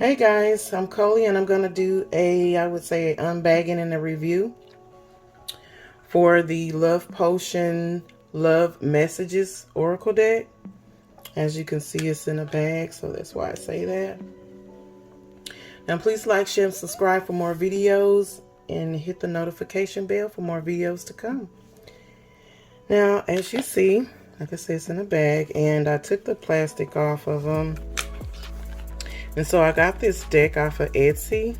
Hey guys, I'm Kolie and I'm going to do I would say, unbagging and a review for the Love Potion Love Messages Oracle deck. As you can see, it's in a bag, so that's why I say that. Now please like, share, and subscribe for more videos and hit the notification bell for more videos to come. Now, as you see, like I said, it's in a bag and I took the plastic off of them. And so I got this deck off of Etsy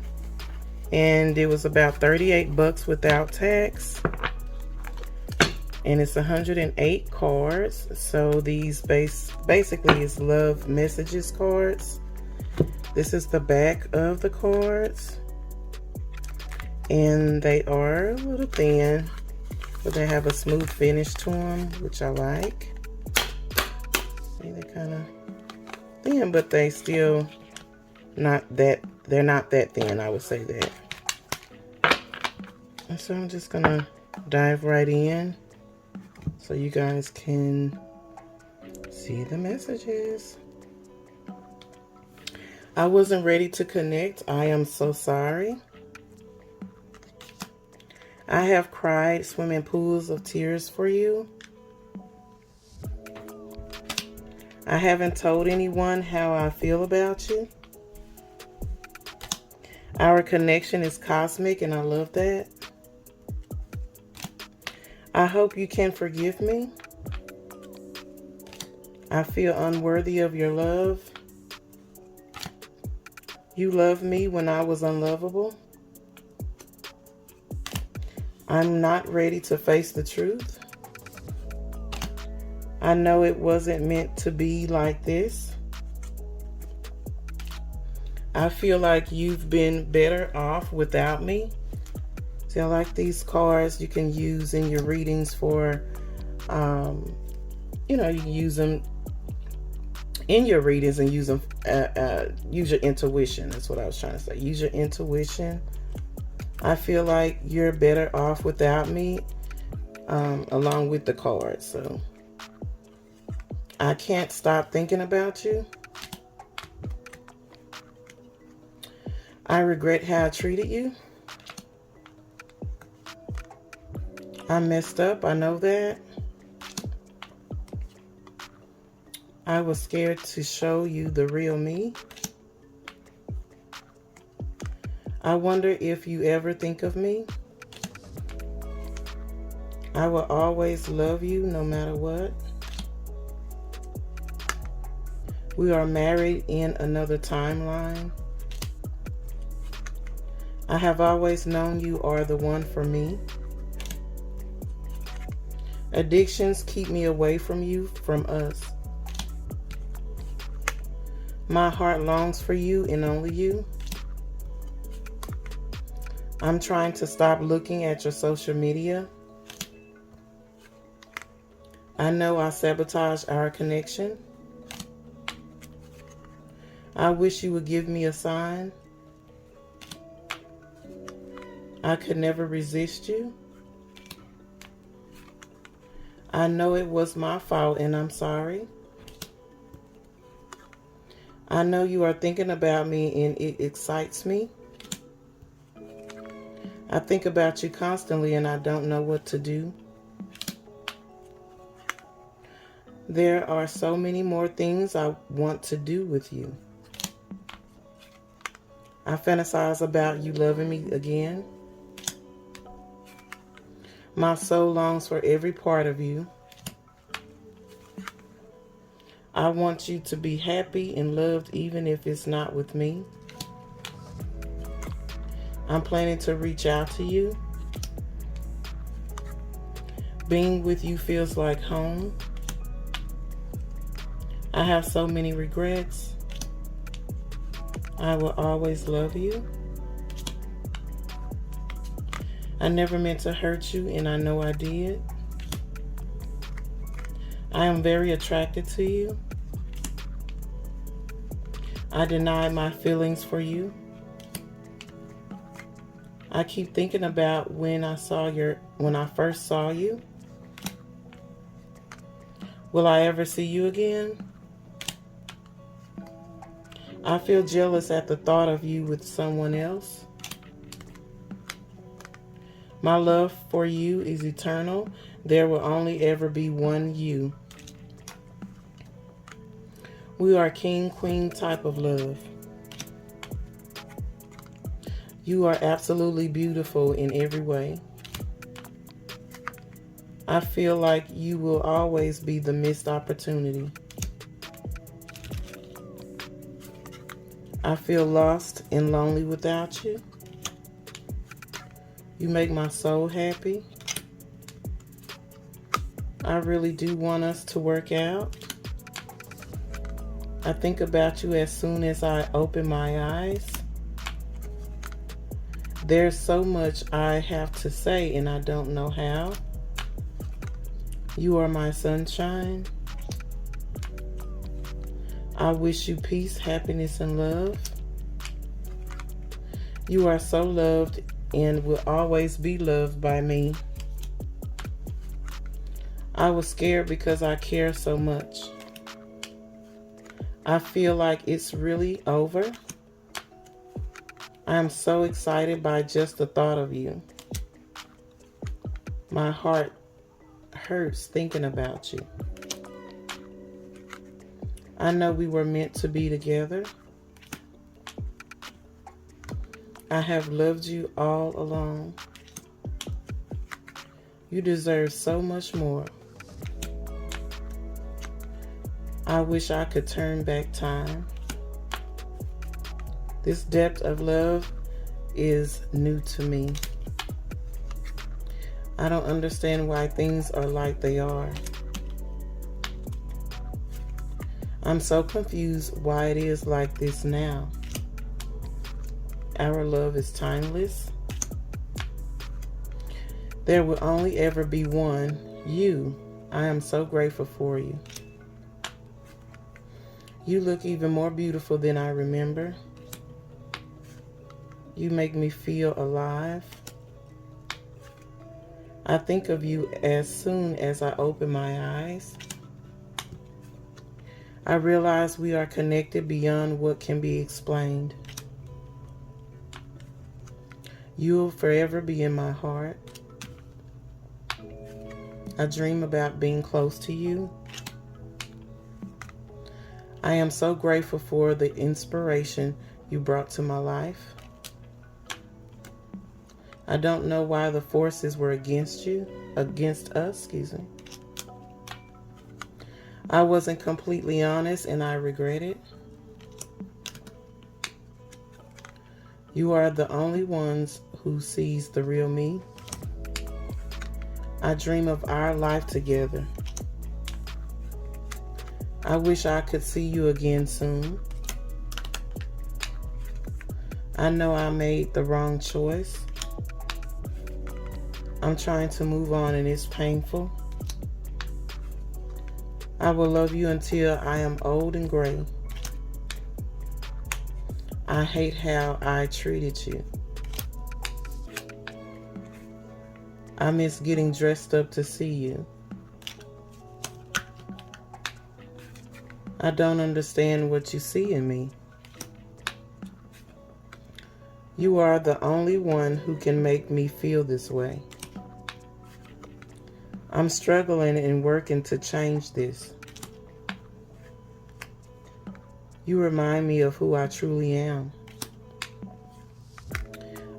and it was about 38 bucks without tax. And it's 108 cards. So these basically is love messages cards. This is the back of the cards. And they are a little thin, but they have a smooth finish to them, which I like. See, they're kind of thin, but they still they're not that thin, I would say that. And so I'm just gonna dive right in so you guys can see the messages. I wasn't ready to connect. I am so sorry. I have cried swimming pools of tears for you. I haven't told anyone how I feel about you. Our connection is cosmic and I love that. I hope you can forgive me. I feel unworthy of your love. You loved me when I was unlovable. I'm not ready to face the truth. I know it wasn't meant to be like this. I feel like you've been better off without me. See, I like these cards you can use in your readings for, you can use them in your readings and use them, use your intuition. That's what I was trying to say. Use your intuition. I feel like you're better off without me, along with the cards. So I can't stop thinking about you. I regret how I treated you. I messed up, I know that. I was scared to show you the real me. I wonder if you ever think of me. I will always love you no matter what. We are married in another timeline. I have always known you are the one for me. Addictions keep me away from you, from us. My heart longs for you and only you. I'm trying to stop looking at your social media. I know I sabotaged our connection. I wish you would give me a sign. I could never resist you. I know it was my fault and I'm sorry. I know you are thinking about me and it excites me. I think about you constantly and I don't know what to do. There are so many more things I want to do with you. I fantasize about you loving me again. My soul longs for every part of you. I want you to be happy and loved even if it's not with me. I'm planning to reach out to you. Being with you feels like home. I have so many regrets. I will always love you. I never meant to hurt you, and I know I did. I am very attracted to you. I denied my feelings for you. I keep thinking about when I first saw you. Will I ever see you again? I feel jealous at the thought of you with someone else. My love for you is eternal. There will only ever be one you. We are king-queen type of love. You are absolutely beautiful in every way. I feel like you will always be the missed opportunity. I feel lost and lonely without you. You make my soul happy. I really do want us to work out. I think about you as soon as I open my eyes. There's so much I have to say and I don't know how. You are my sunshine. I wish you peace, happiness, and love. You are so loved and will always be loved by me. I was scared because I care so much. I feel like it's really over. I am so excited by just the thought of you. My heart hurts thinking about you. I know we were meant to be together. I have loved you all along. You deserve so much more. I wish I could turn back time. This depth of love is new to me. I don't understand why things are like they are. I'm so confused why it is like this now. Our love is timeless. There will only ever be one, you. I am so grateful for you. You look even more beautiful than I remember. You make me feel alive. I think of you as soon as I open my eyes. I realize we are connected beyond what can be explained. You will forever be in my heart. I dream about being close to you. I am so grateful for the inspiration you brought to my life. I don't know why the forces were against us. I wasn't completely honest and I regret it. You are the only ones who sees the real me. I dream of our life together. I wish I could see you again soon. I know I made the wrong choice. I'm trying to move on and it's painful. I will love you until I am old and gray. I hate how I treated you. I miss getting dressed up to see you. I don't understand what you see in me. You are the only one who can make me feel this way. I'm struggling and working to change this. You remind me of who I truly am.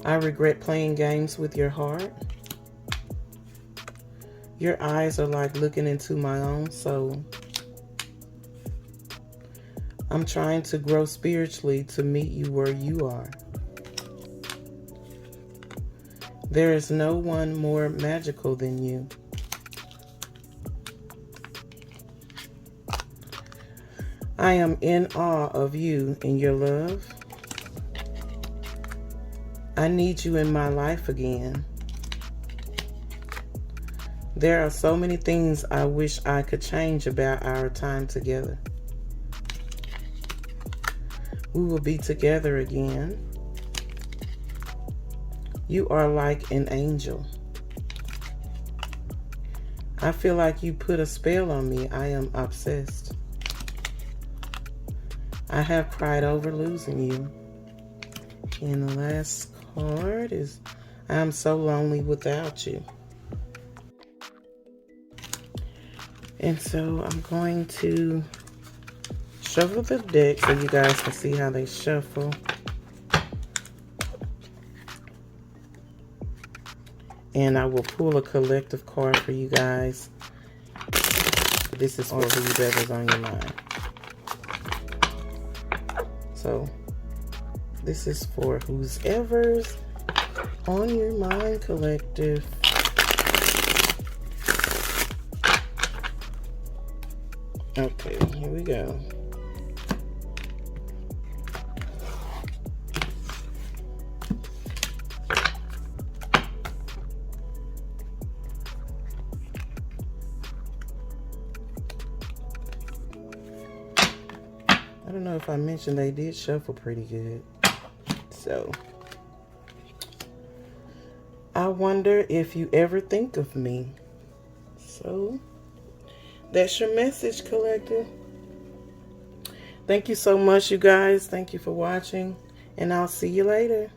I regret playing games with your heart. Your eyes are like looking into my own soul. I'm trying to grow spiritually to meet you where you are. There is no one more magical than you. I am in awe of you and your love. I need you in my life again. There are so many things I wish I could change about our time together. We will be together again. You are like an angel. I feel like you put a spell on me. I am obsessed. I have cried over losing you. And the last card is I'm so lonely without you. And so I'm going to shuffle the deck so you guys can see how they shuffle. And I will pull a collective card for you guys. This is for whoever's on your mind. So this is for whoever's on your mind, collective. Okay, here we go. I don't know if I mentioned they did shuffle pretty good. So, I wonder if you ever think of me. So, that's your message, collective. Thank you so much, you guys. Thank you for watching, and I'll see you later.